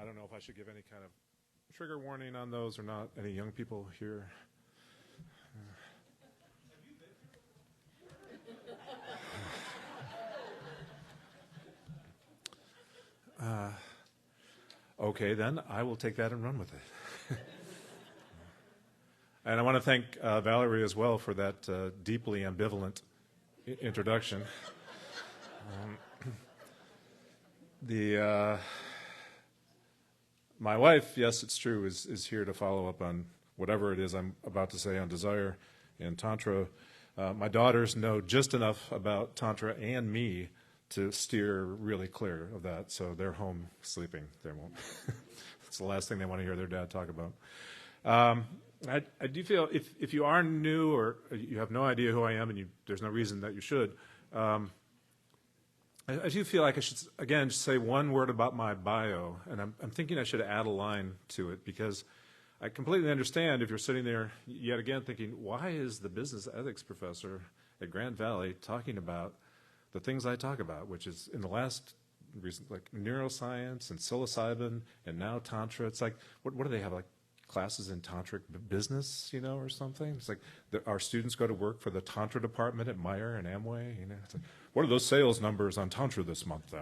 I don't know if I should give any kind of trigger warning on those or not. Any young people here? Okay, then I will take that and run with it. And I want to thank Valerie as well for that deeply ambivalent introduction. My wife, yes, it's true, is here to follow up on whatever it is I'm about to say on desire and Tantra. My daughters know just enough about Tantra and me to steer really clear of that, so they're home sleeping. They won't. It's the last thing they want to hear their dad talk about. I do feel if you are new or you have no idea who I am and there's no reason that you should, I do feel like I should, again, just say one word about my bio, and I'm thinking I should add a line to it because I completely understand if you're sitting there yet again thinking, why is the business ethics professor at Grand Valley talking about the things I talk about, which is in the last recent, like neuroscience and psilocybin and now Tantra. It's like, what do they have, like classes in tantric business, or something? It's like our students go to work for the Tantra department at Meyer and Amway. It's like, what are those sales numbers on Tantra this month?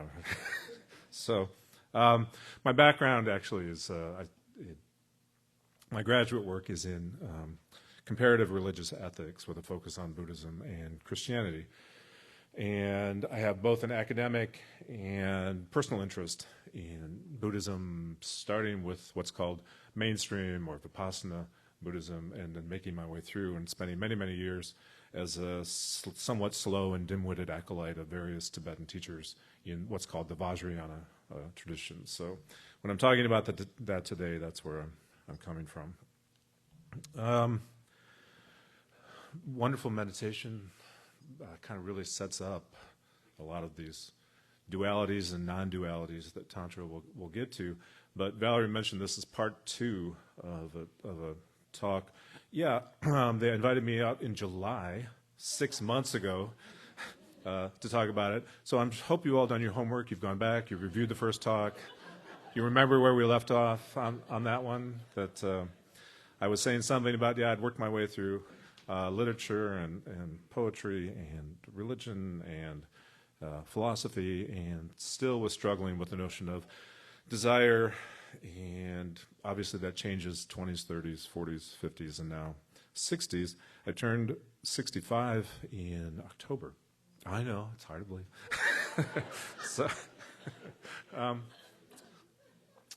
So my background actually is, my graduate work is in comparative religious ethics with a focus on Buddhism and Christianity. And I have both an academic and personal interest in Buddhism, starting with what's called mainstream or Vipassana Buddhism, and then making my way through and spending many, many years as a somewhat slow and dim-witted acolyte of various Tibetan teachers in what's called the Vajrayana tradition. So when I'm talking about that today, that's where I'm coming from. Wonderful meditation. Kind of really sets up a lot of these dualities and non-dualities that Tantra will get to. But Valerie mentioned this is part 2 of a talk. Yeah, they invited me out in July, 6 months ago, to talk about it. So I hope you all done your homework. You've gone back. You've reviewed the first talk. You remember where we left off on that one? That I was saying something about, I'd worked my way through literature and poetry and religion and philosophy, and still was struggling with the notion of desire, and obviously that changes 20s, 30s, 40s, 50s, and now 60s. I turned 65 in October. I know, it's hard to believe. So,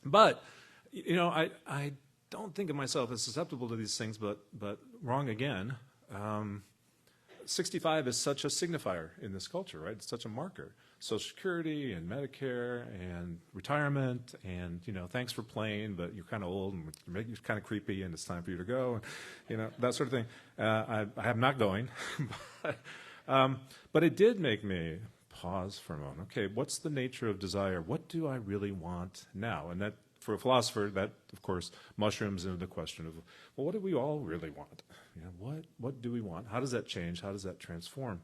but, I don't think of myself as susceptible to these things, but wrong again. 65 is such a signifier in this culture, right? It's such a marker. Social Security and Medicare and retirement and, thanks for playing, but you're kind of old and you're kind of creepy and it's time for you to go, and, that sort of thing. I am not going, but it did make me pause for a moment. Okay, what's the nature of desire? What do I really want now? And that, for a philosopher, that, of course, mushrooms into the question of, well, what do we all really want? What do we want? How does that change? How does that transform?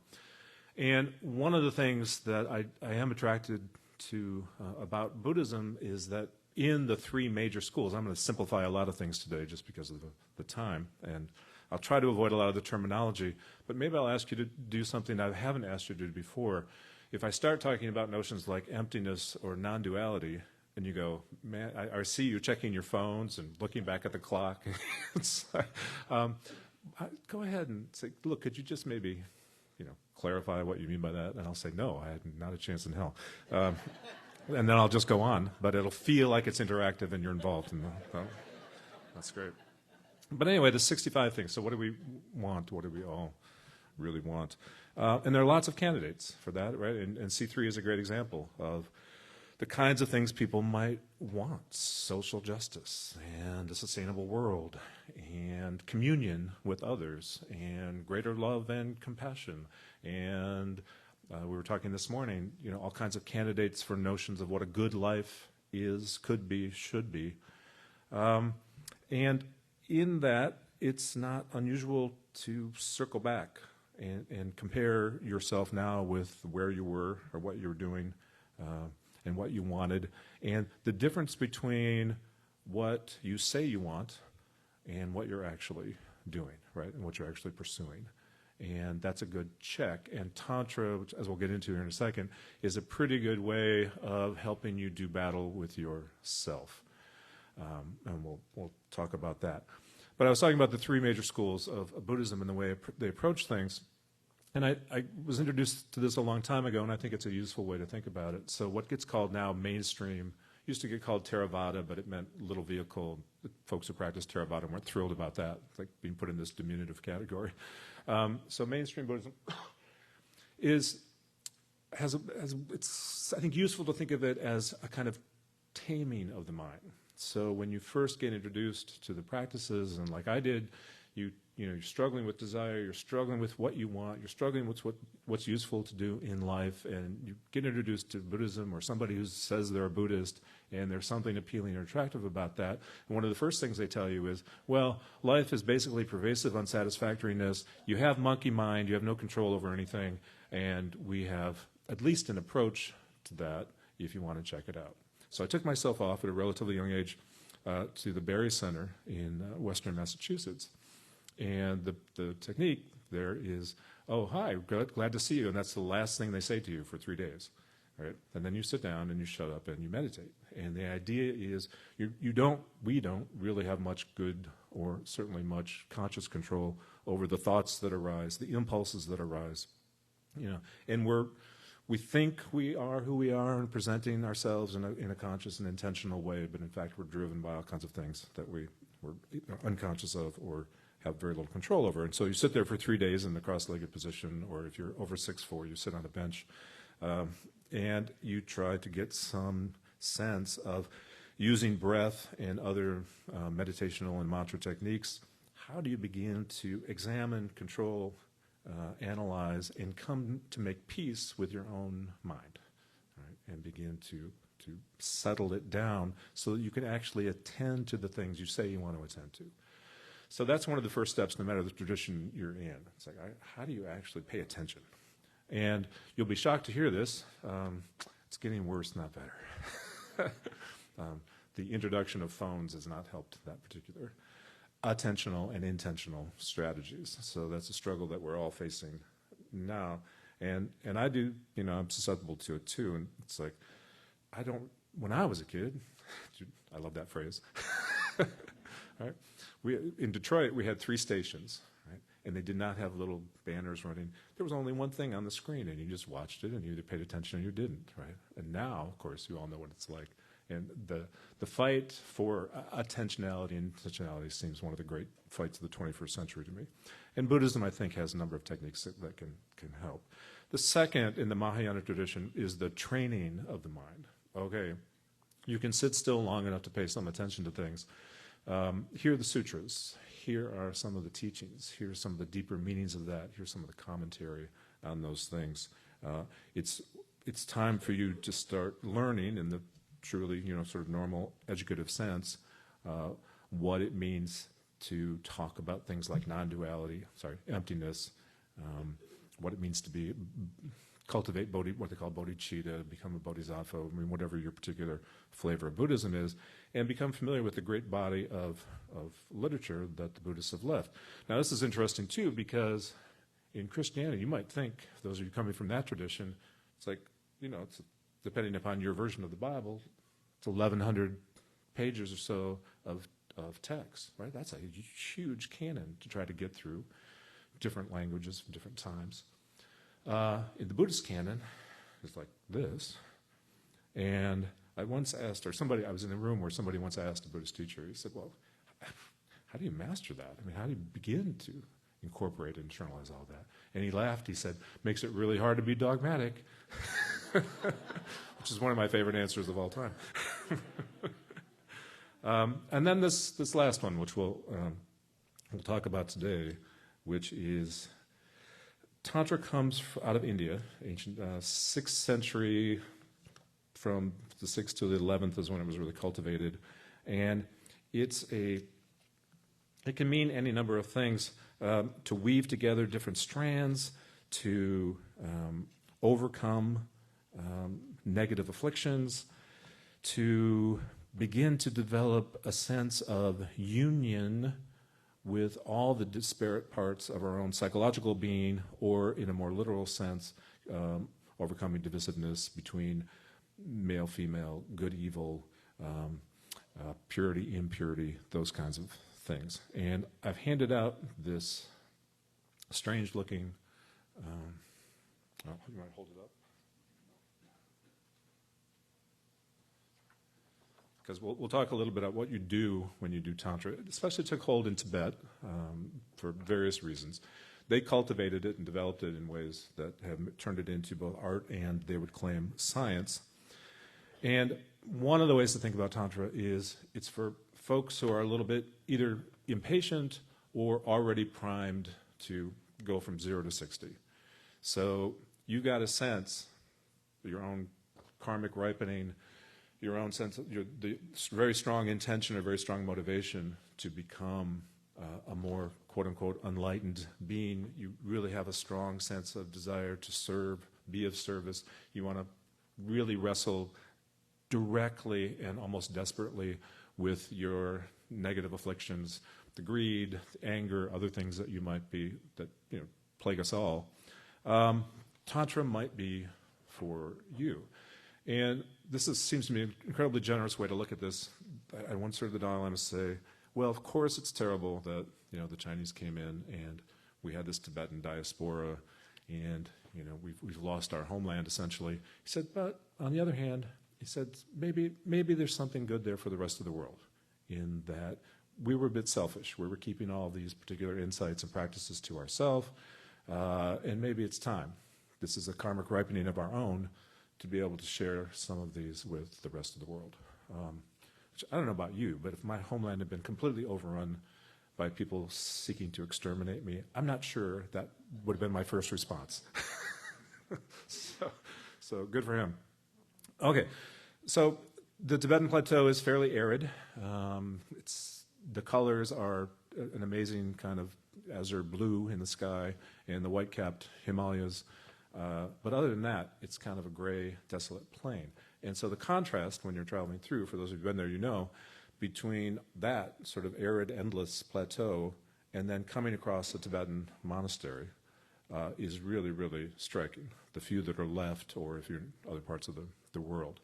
And one of the things that I am attracted to about Buddhism is that in the 3 major schools, I'm going to simplify a lot of things today just because of the time, and I'll try to avoid a lot of the terminology, but maybe I'll ask you to do something I haven't asked you to do before. If I start talking about notions like emptiness or non-duality, and you go, man, I see you checking your phones and looking back at the clock. Go ahead and say, look, could you just maybe, clarify what you mean by that? And I'll say, no, I had not a chance in hell. And then I'll just go on, but it'll feel like it's interactive and you're involved. That's great. But anyway, the 65 thing. So what do we want? What do we all really want? And there are lots of candidates for that, right? And C3 is a great example of the kinds of things people might want: social justice and a sustainable world and communion with others and greater love and compassion. And we were talking this morning, all kinds of candidates for notions of what a good life is, could be, should be. And in that, it's not unusual to circle back and compare yourself now with where you were or what you were doing and what you wanted, and the difference between what you say you want and what you're actually doing, right, and what you're actually pursuing. And that's a good check. And Tantra, which, as we'll get into here in a second, is a pretty good way of helping you do battle with yourself. And we'll talk about that. But I was talking about the three major schools of Buddhism and the way they approach things. And I was introduced to this a long time ago, and I think it's a useful way to think about it. So what gets called now mainstream used to get called Theravada, but it meant little vehicle. The folks who practice Theravada weren't thrilled about that, like being put in this diminutive category. So mainstream Buddhism it's I think useful to think of it as a kind of taming of the mind. So when you first get introduced to the practices, and like I did, you're struggling with desire, you're struggling with what you want, you're struggling with what's useful to do in life, and you get introduced to Buddhism or somebody who says they're a Buddhist, and there's something appealing or attractive about that. And one of the first things they tell you is, well, life is basically pervasive unsatisfactoriness. You have monkey mind, you have no control over anything, and we have at least an approach to that if you want to check it out. So I took myself off at a relatively young age to the Berry Center in western Massachusetts. And the technique there is, oh, hi, glad to see you. And that's the last thing they say to you for 3 days. Right? And then you sit down and you shut up and you meditate. And the idea is we don't really have much good or certainly much conscious control over the thoughts that arise, the impulses that arise. And we think we are who we are and presenting ourselves in a conscious and intentional way, but in fact we're driven by all kinds of things that we're unconscious of or have very little control over. And so you sit there for 3 days in the cross-legged position, or if you're over 6'4", you sit on a bench, and you try to get some sense of using breath and other meditational and mantra techniques. How do you begin to examine, control, analyze, and come to make peace with your own mind, right? And begin to settle it down so that you can actually attend to the things you say you want to attend to. So that's one of the first steps, no matter the tradition you're in. It's like, how do you actually pay attention? And you'll be shocked to hear this. It's getting worse, not better. The introduction of phones has not helped that particular attentional and intentional strategies. So that's a struggle that we're all facing now. And I do, I'm susceptible to it too. And it's like, when I was a kid, I love that phrase. Right? In Detroit, we had 3 stations, right? And they did not have little banners running. There was only one thing on the screen, and you just watched it, and you either paid attention or you didn't, right? And now, of course, you all know what it's like. And the fight for attentionality and intentionality seems one of the great fights of the 21st century to me. And Buddhism, I think, has a number of techniques that can help. The second in the Mahayana tradition is the training of the mind. Okay, you can sit still long enough to pay some attention to things. Here are the sutras. Here are some of the teachings. Here are some of the deeper meanings of that. Here's some of the commentary on those things. It's time for you to start learning in the truly, sort of normal educative sense, what it means to talk about things like non-duality, emptiness, what it means to cultivate what they call bodhicitta, become a bodhisattva, whatever your particular flavor of Buddhism is, and become familiar with the great body of literature that the Buddhists have left. Now, this is interesting, too, because in Christianity, you might think, those of you coming from that tradition, it's like, it's depending upon your version of the Bible, it's 1,100 pages or so of text, right? That's a huge canon to try to get through, different languages from different times. In the Buddhist canon, it's like this. And I once asked, I was in a room where somebody once asked a Buddhist teacher, he said, well, how do you master that? How do you begin to incorporate and internalize all that? And he laughed. He said, makes it really hard to be dogmatic, which is one of my favorite answers of all time. And then this last one, which we'll talk about today, which is Tantra comes out of India, ancient 6th century, from the 6th to the 11th is when it was really cultivated. And it's It can mean any number of things, to weave together different strands, to overcome negative afflictions, to begin to develop a sense of union with all the disparate parts of our own psychological being, or in a more literal sense, overcoming divisiveness between male, female, good, evil, purity, impurity, those kinds of things. And I've handed out this strange-looking, you might hold it up? Because we'll talk a little bit about what you do when you do Tantra. It especially took hold in Tibet for various reasons. They cultivated it and developed it in ways that have turned it into both art and, they would claim, science. And one of the ways to think about Tantra is it's for folks who are a little bit either impatient or already primed to go from 0 to 60. So you got a sense, your own karmic ripening, your own sense of the very strong intention or very strong motivation to become a more quote-unquote enlightened being. You really have a strong sense of desire to serve, be of service. You want to really wrestle directly and almost desperately with your negative afflictions, the greed, the anger, other things that you might be, that plague us all. Tantra might be for you. And this seems to me an incredibly generous way to look at this. I once heard the Dalai Lama say, well, of course it's terrible that the Chinese came in and we had this Tibetan diaspora and we've lost our homeland essentially. He said, but on the other hand, he said, maybe there's something good there for the rest of the world, in that we were a bit selfish. We were keeping all these particular insights and practices to ourselves, and maybe it's time. This is a karmic ripening of our own to be able to share some of these with the rest of the world. Which I don't know about you, but if my homeland had been completely overrun by people seeking to exterminate me, I'm not sure that would have been my first response. So good for him. Okay, so the Tibetan plateau is fairly arid. The colors are an amazing kind of azure blue in the sky and the white-capped Himalayas. But other than that, it's kind of a gray, desolate plain. And so the contrast when you're traveling through, for those who've been there, between that sort of arid, endless plateau and then coming across a Tibetan monastery is really, really striking. The few that are left, or if you're in other parts of the world.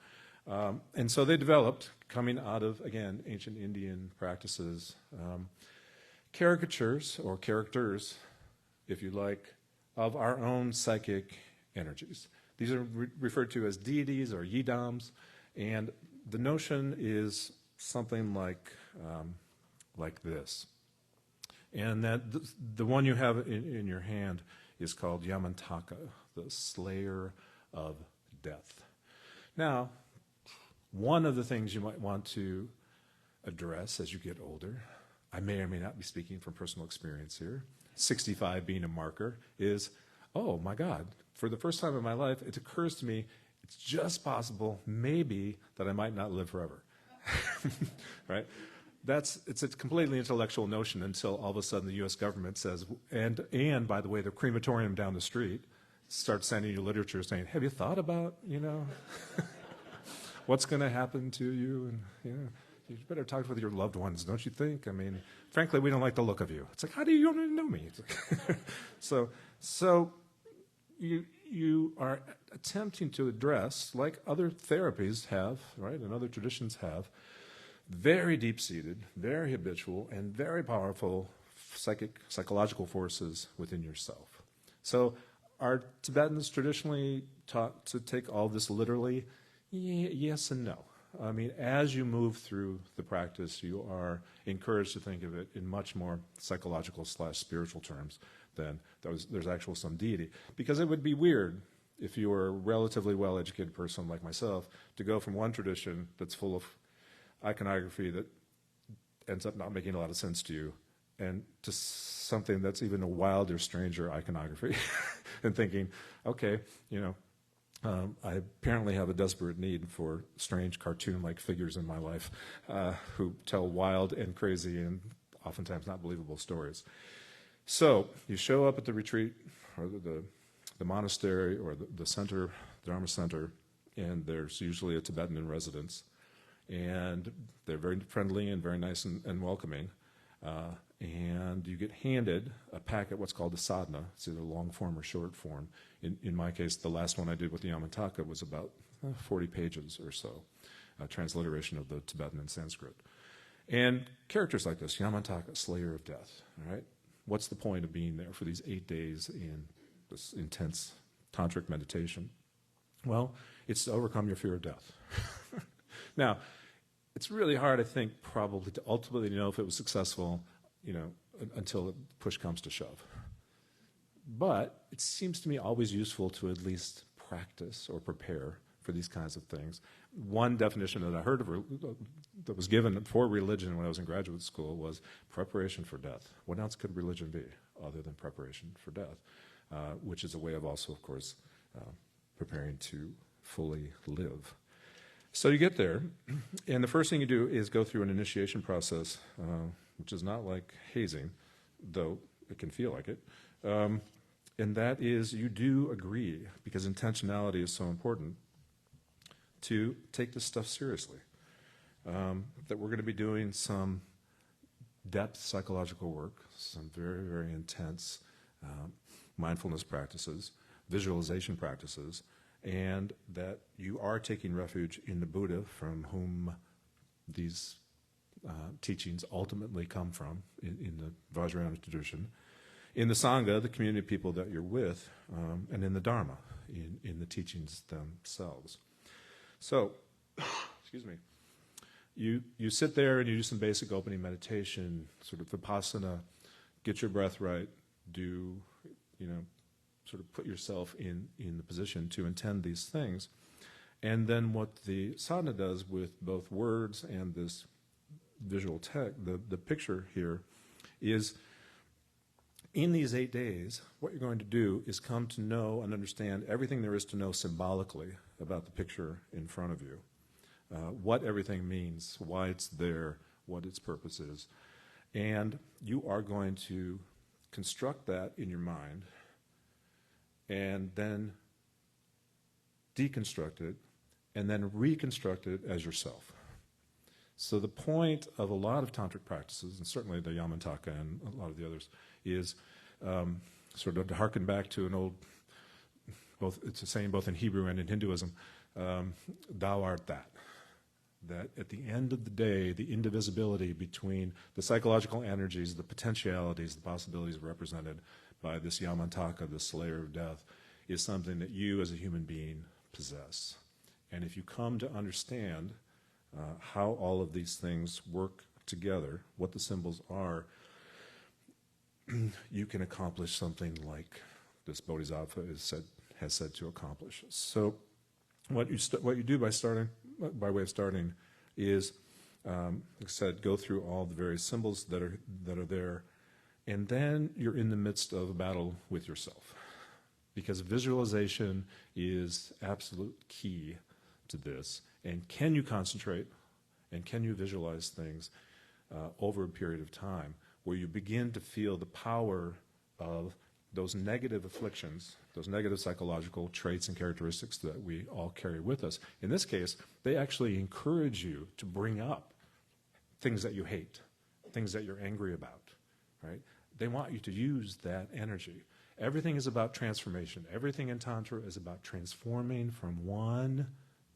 And so they developed, coming out of, again, ancient Indian practices, caricatures, or characters, if you like, of our own psychic energies. These are referred to as deities or yidams, and the notion is something like this. And that the one you have in your hand is called Yamantaka, the slayer of death. Now, one of the things you might want to address as you get older, I may or may not be speaking from personal experience here, 65 being a marker, is, oh my God, for the first time in my life, it occurs to me it's just possible, maybe, that I might not live forever. Right? It's a completely intellectual notion until all of a sudden the U.S. government says, and by the way, the crematorium down the street starts sending you literature saying, have you thought about, what's going to happen to you? And, you better talk with your loved ones, don't you think? I mean, frankly, we don't like the look of you. It's like, how do you even know me? So you are attempting to address, like other therapies have, right, and other traditions have, very deep-seated, very habitual, and very powerful psychological forces within yourself. So are Tibetans traditionally taught to take all this literally? Yes and no. I mean, as you move through the practice, you are encouraged to think of it in much more psychological/spiritual terms than there's actual some deity. Because it would be weird if you were a relatively well-educated person like myself to go from one tradition that's full of iconography that ends up not making a lot of sense to you and to something that's even a wilder, stranger iconography and thinking, okay, I apparently have a desperate need for strange cartoon-like figures in my life who tell wild and crazy and oftentimes not believable stories. So you show up at the retreat or the monastery or the center, Dharma center, and there's usually a Tibetan in residence. And they're very friendly and very nice and welcoming. And you get handed a packet, what's called a sadhana. It's either long form or short form. In my case, the last one I did with the Yamantaka was about 40 pages or so, a transliteration of the Tibetan and Sanskrit. And characters like this, Yamantaka, slayer of death, all right? What's the point of being there for these 8 days in this intense tantric meditation? Well, it's to overcome your fear of death. Now, it's really hard, I think, probably to ultimately know if it was successful, until the push comes to shove. But it seems to me always useful to at least practice or prepare for these kinds of things. One definition that I heard of that was given for religion when I was in graduate school was preparation for death. What else could religion be other than preparation for death? Which is a way of also, of course, preparing to fully live. So you get there, and the first thing you do is go through an initiation process, which is not like hazing, though it can feel like it. And that is, you do agree, because intentionality is so important, to take this stuff seriously. That we're going to be doing some depth psychological work, some very, very intense mindfulness practices, visualization practices, and that you are taking refuge in the Buddha from whom these teachings ultimately come from in the Vajrayana tradition, in the Sangha, the community of people that you're with, and in the Dharma, in the teachings themselves. So, excuse me, you sit there and you do some basic opening meditation, sort of vipassana, get your breath right, sort of put yourself in the position to intend these things. And then what the sadhana does with both words and this visual text, the picture here, is in these 8 days, what you're going to do is come to know and understand everything there is to know symbolically about the picture in front of you. What everything means, why it's there, what its purpose is. And you are going to construct that in your mind and then deconstruct it and then reconstruct it as yourself. So the point of a lot of tantric practices, and certainly the Yamantaka and a lot of the others, is sort of to harken back to an old, it's a saying both in Hebrew and in Hinduism, thou art that. That at the end of the day, the indivisibility between the psychological energies, the potentialities, the possibilities represented by this Yamantaka, the slayer of death, is something that you as a human being possess. And if you come to understand how all of these things work together, what the symbols are, you can accomplish something like this Bodhisattva has said to accomplish. So what you do by way of starting is, like I said, go through all the various symbols that are there, and then you're in the midst of a battle with yourself, because visualization is absolute key to this. And can you concentrate and can you visualize things over a period of time where you begin to feel the power of those negative afflictions, those negative psychological traits and characteristics that we all carry with us. In this case, they actually encourage you to bring up things that you hate, things that you're angry about, right? They want you to use that energy. Everything is about transformation. Everything in Tantra is about transforming from one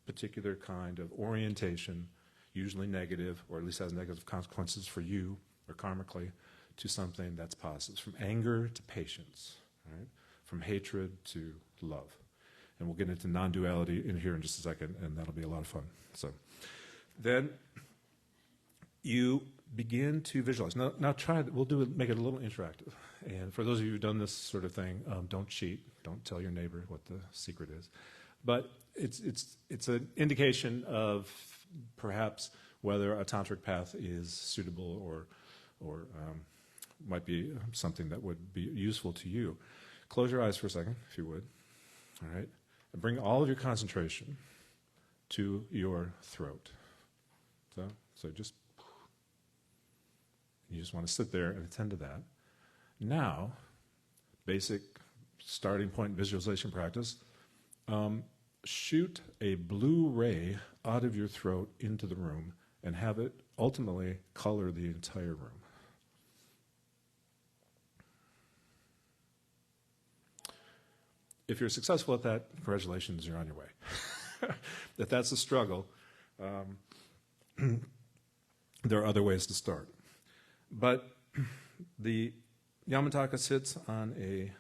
particular kind of orientation, usually negative, or at least has negative consequences for you or karmically, to something that's positive, from anger to patience, right? From hatred to love. And we'll get into non-duality in here in just a second, and that'll be a lot of fun. So then you begin to visualize. Now make it a little interactive. And for those of you who've done this sort of thing, don't cheat. Don't tell your neighbor what the secret is. But it's an indication of perhaps whether a tantric path is suitable or might be something that would be useful to you. Close your eyes for a second, if you would. All right? And bring all of your concentration to your throat. So just, You just want to sit there and attend to that. Now, basic starting point visualization practice, shoot a blue ray out of your throat into the room and have it ultimately color the entire room. If you're successful at that, congratulations, you're on your way. If that's a struggle, there are other ways to start. But the Yamataka sits on a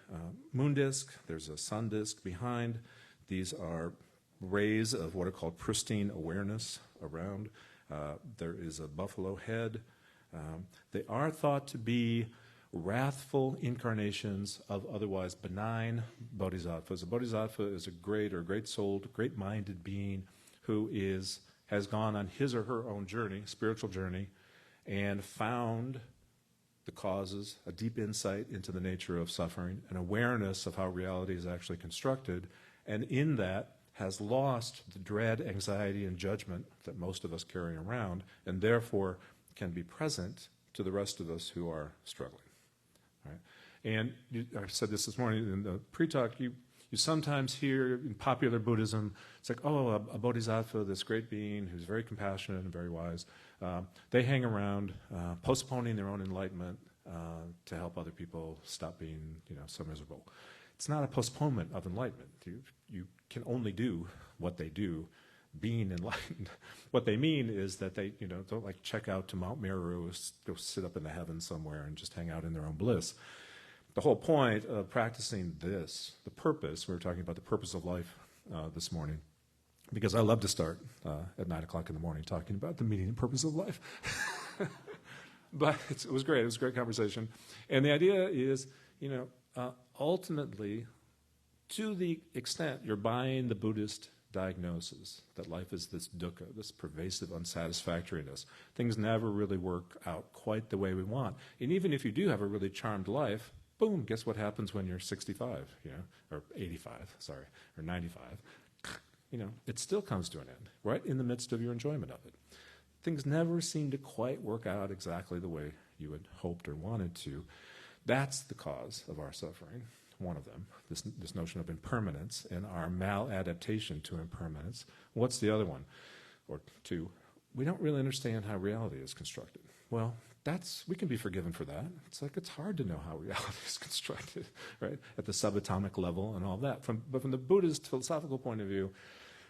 moon disk. There's a sun disk behind. These are rays of what are called pristine awareness around. There is a buffalo head. They are thought to be wrathful incarnations of otherwise benign bodhisattvas. A bodhisattva is a great-souled, great-minded being who has gone on his or her own journey, spiritual journey, and found the causes, a deep insight into the nature of suffering, an awareness of how reality is actually constructed, and in that has lost the dread, anxiety, and judgment that most of us carry around, and therefore can be present to the rest of us who are struggling. Right? And I said this morning in the pre-talk, you sometimes hear in popular Buddhism, it's like, oh, a bodhisattva, this great being who's very compassionate and very wise, they hang around postponing their own enlightenment to help other people stop being, so miserable. It's not a postponement of enlightenment. You can only do what they do, being enlightened. What they mean is that they, don't like check out to Mount Meru, go sit up in the heavens somewhere and just hang out in their own bliss. The whole point of practicing this, the purpose, we were talking about the purpose of life this morning, because I love to start at 9 o'clock in the morning talking about the meaning and purpose of life. But it was great. It was a great conversation. And the idea is, ultimately, to the extent you're buying the Buddhist diagnosis that life is this dukkha, this pervasive unsatisfactoriness, things never really work out quite the way we want. And even if you do have a really charmed life, boom, guess what happens when you're 65, or 85, or 95? It still comes to an end, right in the midst of your enjoyment of it. Things never seem to quite work out exactly the way you had hoped or wanted to. That's the cause of our suffering, one of them, this notion of impermanence and our maladaptation to impermanence. What's the other one? Or two, we don't really understand how reality is constructed. Well, we can be forgiven for that. It's hard to know how reality is constructed, right? At the subatomic level and all that. But from the Buddhist philosophical point of view,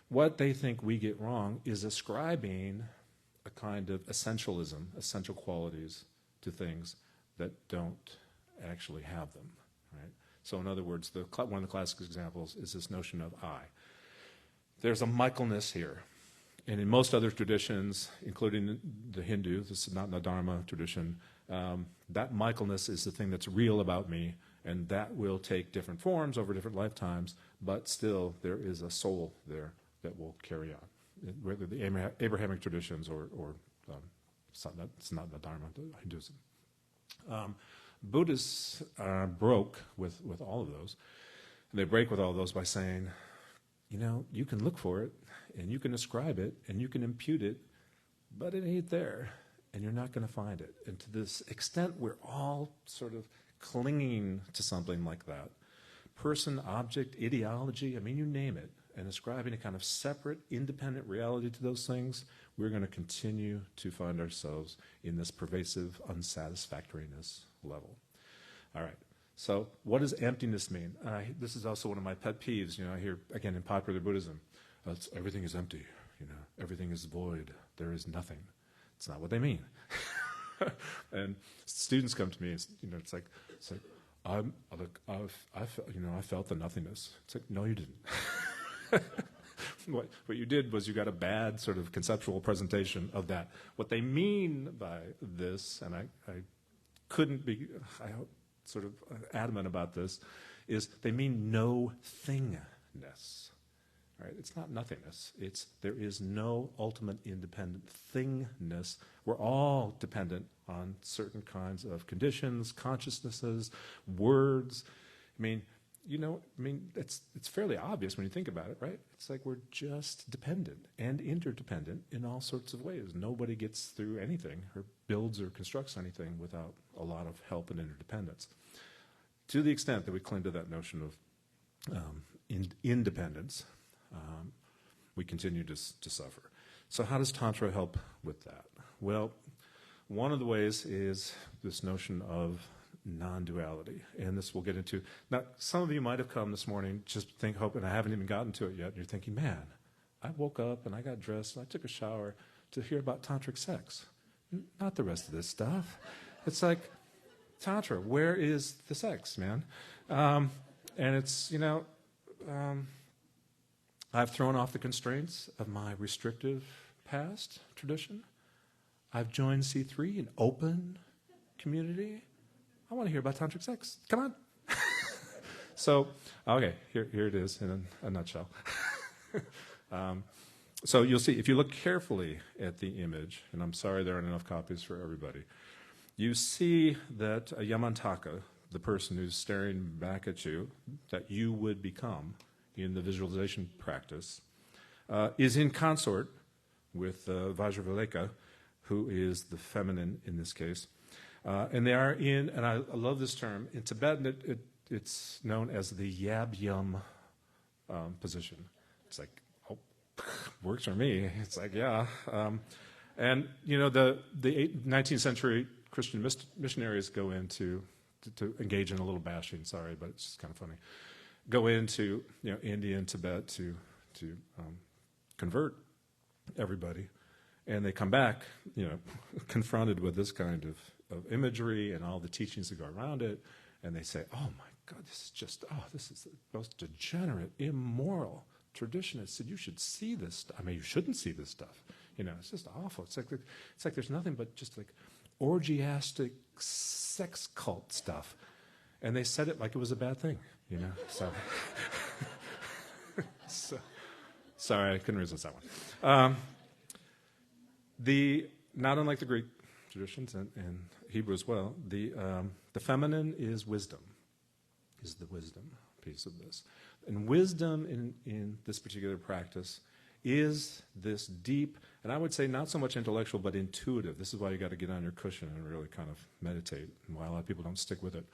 what they think we get wrong is ascribing a kind of essentialism, essential qualities to things that don't actually have them, right? So in other words, one of the classic examples is this notion of I. There's a Michaelness here. And in most other traditions, including the Hindu, the Sanatana Dharma tradition, that Michaelness is the thing that's real about me, and that will take different forms over different lifetimes, but still there is a soul there that will carry on. Whether the Abrahamic traditions or Sanatana Dharma, Hinduism. Buddhists broke with all of those. And they break with all of those by saying, you can look for it, and you can ascribe it, and you can impute it, but it ain't there, and you're not going to find it. And to this extent, we're all sort of clinging to something like that. Person, object, ideology, you name it, and ascribing a kind of separate, independent reality to those things, we're going to continue to find ourselves in this pervasive unsatisfactoriness level. All right. So what does emptiness mean? This is also one of my pet peeves. I hear, again, in popular Buddhism, everything is empty. Everything is void. There is nothing. It's not what they mean. And students come to me, and, it's like I felt the nothingness. It's like, no, you didn't. What you did was you got a bad sort of conceptual presentation of that. What they mean by this, and I couldn't be sort of adamant about this, is they mean no thingness. Right? It's not nothingness. There is no ultimate independent thingness. We're all dependent on certain kinds of conditions, consciousnesses, words. you know, I mean, it's fairly obvious when you think about it, right? It's like we're just dependent and interdependent in all sorts of ways. Nobody gets through anything or builds or constructs anything without a lot of help and interdependence. To the extent that we cling to that notion of independence, we continue to suffer. So how does Tantra help with that? Well, one of the ways is this notion of non-duality, and this we'll get into. Now, some of you might have come this morning just hoping, I haven't even gotten to it yet, and you're thinking, man, I woke up and I got dressed and I took a shower to hear about tantric sex. Not the rest of this stuff. It's like, Tantra, where is the sex, man? And it's, you know, I've thrown off the constraints of my restrictive past tradition. I've joined C3, an open community. I want to hear about tantric sex. Come on. So, okay, here it is in a nutshell. So you'll see, if you look carefully at the image, and I'm sorry there aren't enough copies for everybody, you see that a Yamantaka, the person who's staring back at you, that you would become in the visualization practice, is in consort with Vajravaleka, who is the feminine in this case. And they are in, and I love this term, in Tibetan it's known as the Yab-Yum position. It's like, oh, works for me. It's like, yeah. And, you know, the 19th century Christian missionaries go into, to engage in a little bashing, sorry, but it's just kind of funny, go into, you know, India and Tibet to convert everybody. And they come back, you know, confronted with this kind of imagery and all the teachings that go around it, and they say, oh my God, this is the most degenerate, immoral tradition. It said you should see this stuff. I mean, you shouldn't see this stuff. You know, it's just awful. It's like there's nothing but just like orgiastic sex cult stuff. And they said it like it was a bad thing, you know. So sorry, I couldn't resist that one. Not unlike the Greek traditions and Hebrew as well, the feminine is wisdom, is the wisdom piece of this. And wisdom in this particular practice is this deep, and I would say not so much intellectual, but intuitive. This is why you got to get on your cushion and really kind of meditate, and why a lot of people don't stick with it.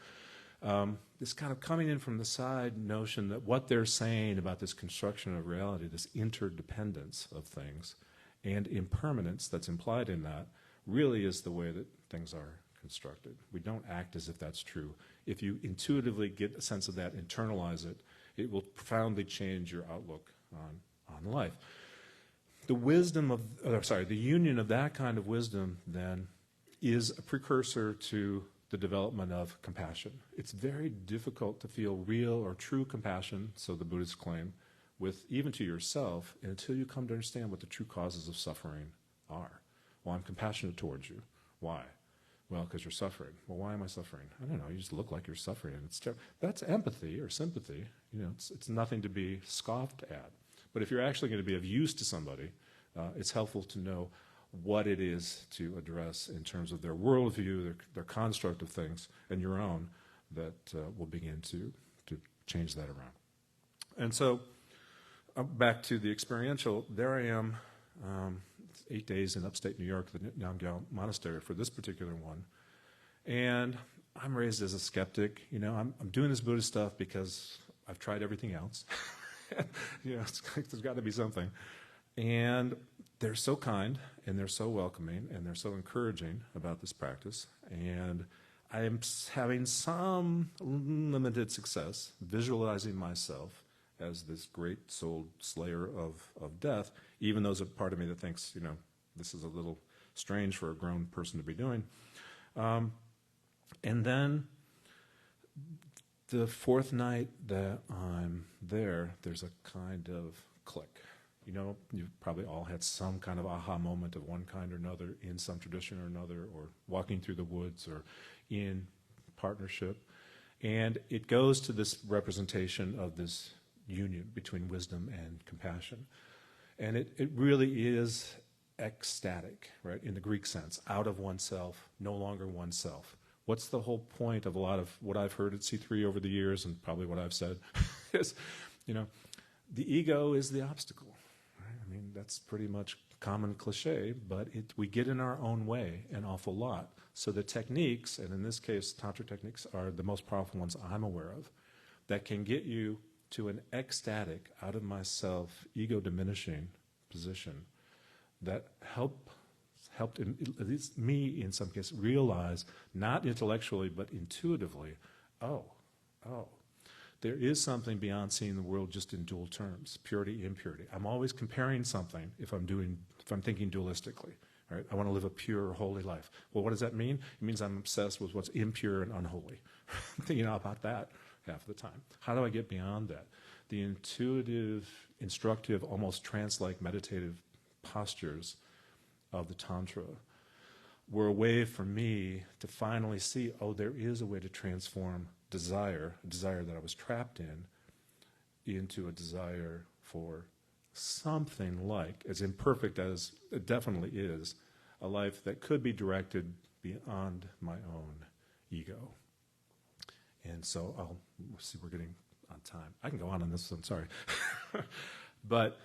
This kind of coming in from the side notion that what they're saying about this construction of reality, this interdependence of things, and impermanence that's implied in that, really is the way that things are constructed. We don't act as if that's true. If you intuitively get a sense of that, internalize it, it will profoundly change your outlook on life. The union of that kind of wisdom, then, is a precursor to the development of compassion. It's very difficult to feel real or true compassion, so the Buddhists claim, with even to yourself, until you come to understand what the true causes of suffering are. Well, I'm compassionate towards you. Why? Well, because you're suffering. Well, why am I suffering? I don't know. You just look like you're suffering. And it's that's empathy or sympathy. You know, it's nothing to be scoffed at. But if you're actually going to be of use to somebody, it's helpful to know what it is to address in terms of their worldview, their construct of things, and your own, that will begin to change that around. And so, back to the experiential, there I am, 8 days in upstate New York, the Namgyal Monastery for this particular one. And I'm raised as a skeptic. You know, I'm doing this Buddhist stuff because I've tried everything else. You know, it's like there's got to be something. And they're so kind, and they're so welcoming, and they're so encouraging about this practice. And I am having some limited success visualizing myself as this great soul slayer of death, even though there's a part of me that thinks, you know, this is a little strange for a grown person to be doing. And then the fourth night that I'm there, there's a kind of click. You know, you've probably all had some kind of aha moment of one kind or another in some tradition or another, or walking through the woods or in partnership. And it goes to this representation of this union between wisdom and compassion. And it really is ecstatic, right, in the Greek sense, out of oneself, no longer oneself. What's the whole point of a lot of what I've heard at C3 over the years, and probably what I've said, is, the ego is the obstacle. Right? I mean, that's pretty much common cliche, but we get in our own way an awful lot. So the techniques, and in this case, Tantra techniques are the most powerful ones I'm aware of, that can get you to an ecstatic, out of myself, ego diminishing position that helped at least me in some cases realize, not intellectually but intuitively, oh, there is something beyond seeing the world just in dual terms, purity, impurity. I'm always comparing something if I'm thinking dualistically. Right? I want to live a pure, holy life. Well, what does that mean? It means I'm obsessed with what's impure and unholy. I'm thinking about that half the time. How do I get beyond that? The intuitive, instructive, almost trance-like meditative postures of the Tantra were a way for me to finally see, oh, there is a way to transform desire, a desire that I was trapped in, into a desire for something like, as imperfect as it definitely is, a life that could be directed beyond my own ego. And so let's see, we're getting on time. I can go on this, I'm sorry. But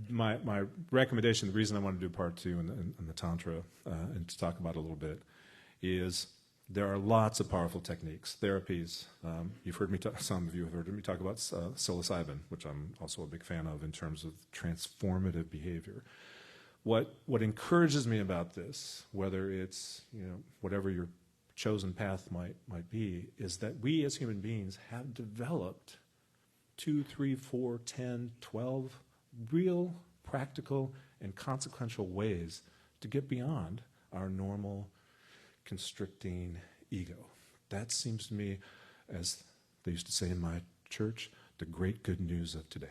my recommendation, the reason I want to do part 2 in the Tantra, and to talk about it a little bit, is there are lots of powerful techniques, therapies. You've heard me some of you have heard me talk about psilocybin, which I'm also a big fan of in terms of transformative behavior. What encourages me about this, whether it's whatever your chosen path might be, is that we as human beings have developed 2, 3, 4, 10, 12 real, practical, and consequential ways to get beyond our normal, constricting ego. That seems to me, as they used to say in my church, the great good news of today.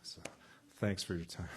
So, thanks for your time.